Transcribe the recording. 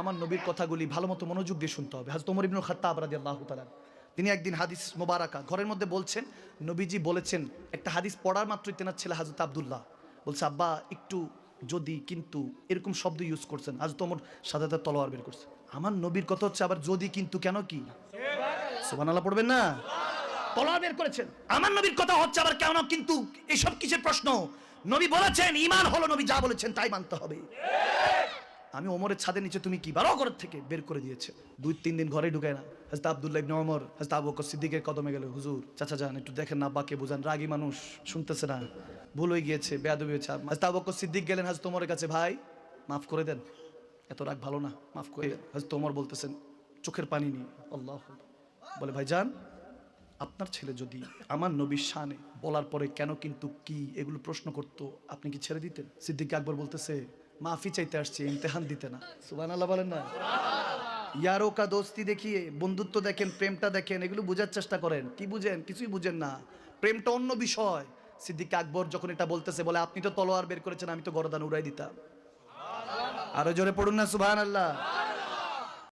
আমার নবীর কথাগুলি ভালো মতো মনোযোগ দিয়ে শুনতে হবে। হযরত ওমর ইবনে খাত্তাব রাদিয়াল্লাহু তাআলা তিনি একদিন হাদিস মোবারকা ঘরের মধ্যে বলছেন, নবীজি বলেছেন, একটা হাদিস পড়ার মাত্রই তেনার ছেলে হযরত আব্দুল্লাহ বলছে, আব্বা একটু যদি কিন্তু এরকম শব্দ ইউজ করছেন। হযরত ওমর সাথে সাথে তলোয়ার বের করছে। আমার নবীর কথা হচ্ছে আবার যদি কিন্তু কেন কি সুবহানাল্লাহ পড়বেন না, তলোয়ার বের করেছেন। আমার নবীর কথা হচ্ছে আবার কেন কিন্তু, এসব কিসের প্রশ্ন? নবী বলেছেন ঈমান হলো নবী যা বলেছেন তাই মানতে হবে। আমি ওমরের ছাদের নিচে তুমি কি বারো ঘর থেকে বের করে দিয়েছে। 2-3 দিন ঘরে ঢুকায় না। হযরত আব্দুল্লাহ ইবনে ওমর হযরত আবু বকর সিদ্দিকের কদমে গেল, হুজুর চাচা যান একটু দেখেন না, আব্বাকে বুঝান, রাগী মানুষ শুনতেছে না, ভুল হয়ে গিয়েছে, বেয়াদবি হয়েছে। হযরত আবু বকর সিদ্দিক গেলেন হযরত ওমরের কাছে, ভাই মাফ করে দেন, এত রাগ ভালো না, মাফ করে দেন। হযরত ওমর বলতেছেন চোখের পানি নিয়ে, আল্লাহ বলে, ভাইজান আপনার ছেলে যদি আমার নবীর শানে বলার পরে কেন কিন্তু কি এগুলো প্রশ্ন করতো, আপনি কি ছেড়ে দিতেন? সিদ্দিক আকবর বলতেছে, মাফি চাইতে আসছে, ইমতিহান দিতে না। সুবহানাল্লাহ বলেন না। ইয়ারো কা দোস্তি দেখিয়ে বন্ধুত্ব দেখেন, প্রেমটা দেখেন, এগুলো বোঝার চেষ্টা করেন। কি বুঝেন? কিছুই বুঝেন না, প্রেমটা অন্য বিষয়। সিদ্দিক আকবর যখন এটা বলতেছে বলে, আপনি তো তলোয়ার বের করেছেন, আমি তো গরদান উড়াই দিতাম। আরো জোরে পড়ুন না সুবহানাল্লাহ।